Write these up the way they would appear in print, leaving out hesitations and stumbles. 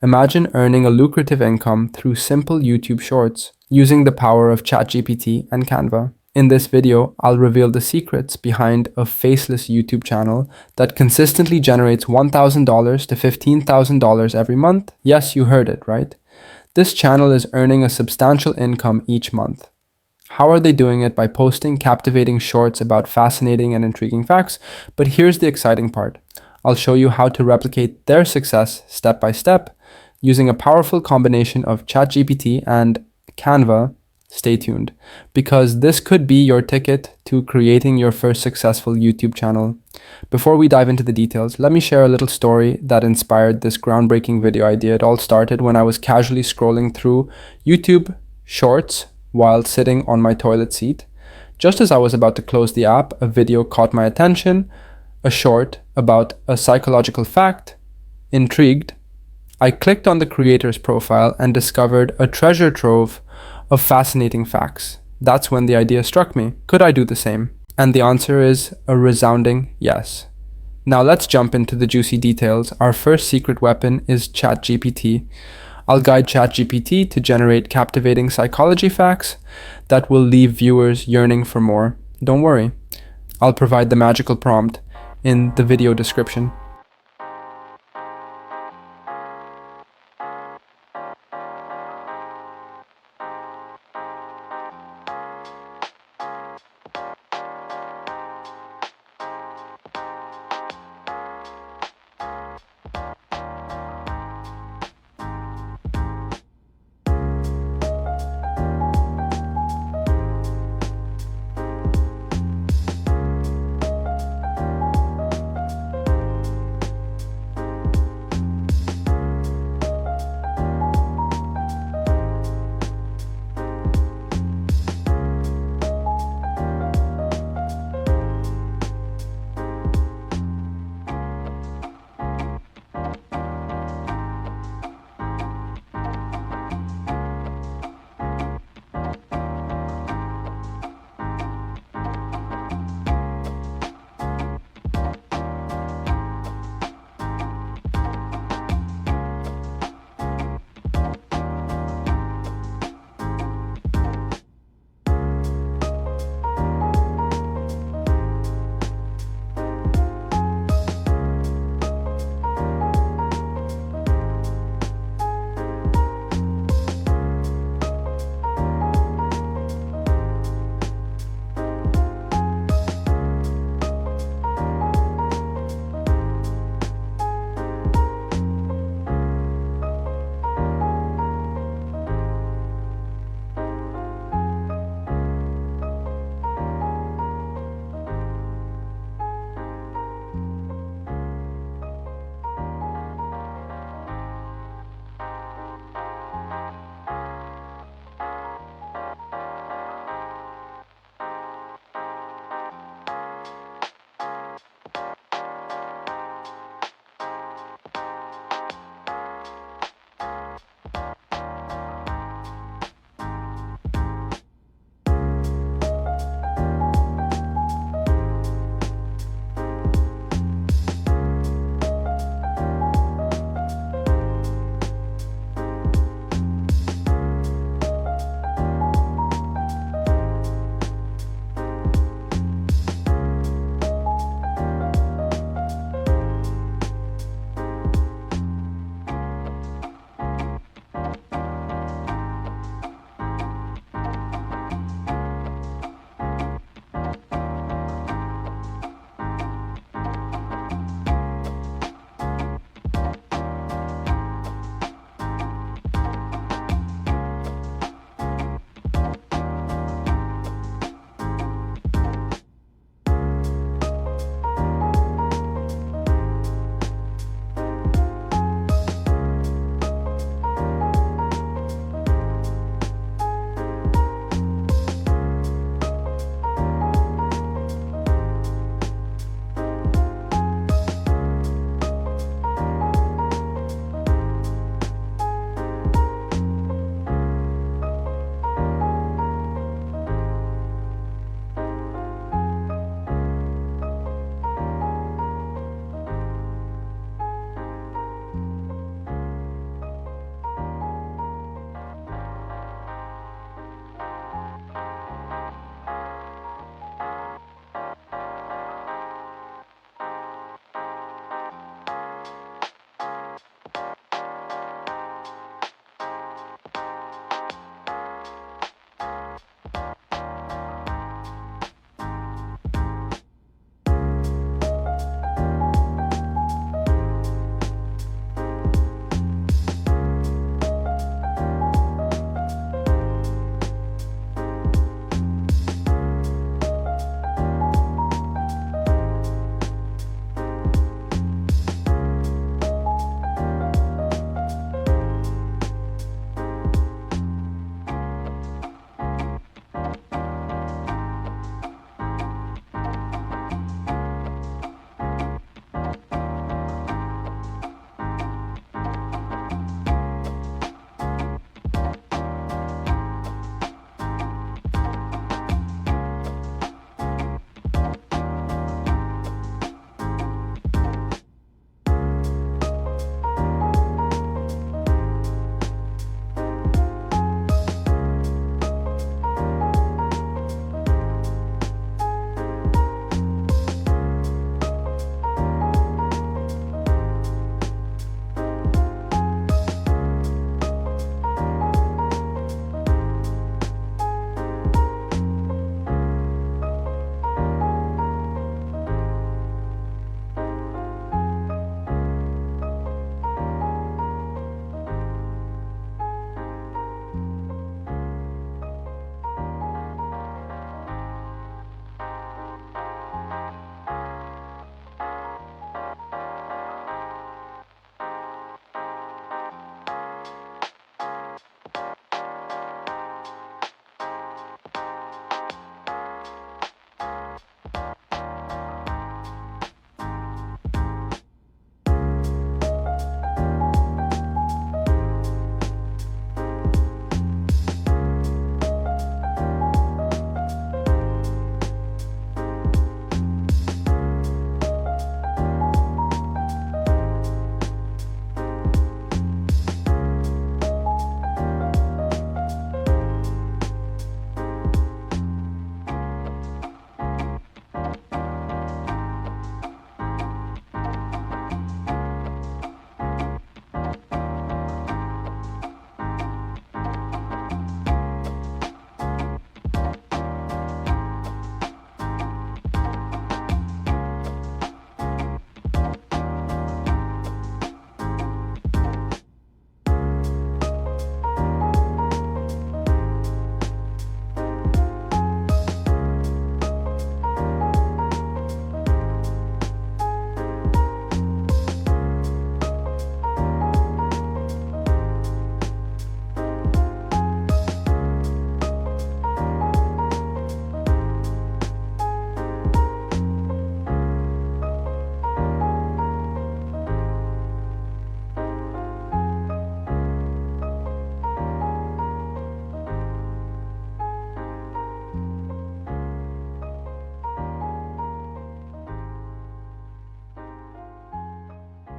Imagine earning a lucrative income through simple YouTube shorts using the power of ChatGPT and Canva. In this video, I'll reveal the secrets behind a faceless YouTube channel that consistently generates $1,000 to $15,000 every month. Yes, you heard it, right? This channel is earning a substantial income each month. How are they doing it? By posting captivating shorts about fascinating and intriguing facts. But here's the exciting part. I'll show you how to replicate their success step by step using a powerful combination of ChatGPT and Canva. Stay tuned, because this could be your ticket to creating your first successful YouTube channel. Before we dive into the details, let me share a little story that inspired this groundbreaking video idea. It all started when I was casually scrolling through YouTube Shorts while sitting on my toilet seat. Just as I was about to close the app, a video caught my attention, a short about a psychological fact. Intrigued, I clicked on the creator's profile and discovered a treasure trove of fascinating facts. That's when the idea struck me. Could I do the same? And the answer is a resounding yes. Now let's jump into the juicy details. Our first secret weapon is ChatGPT. I'll guide ChatGPT to generate captivating psychology facts that will leave viewers yearning for more. Don't worry, I'll provide the magical prompt in the video description.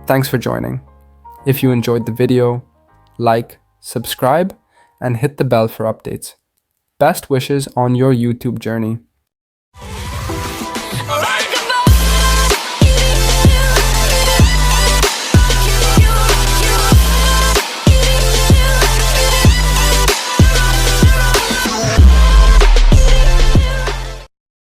Thanks for joining. If you enjoyed the video, like, subscribe, and hit the bell for updates. Best wishes on your YouTube journey.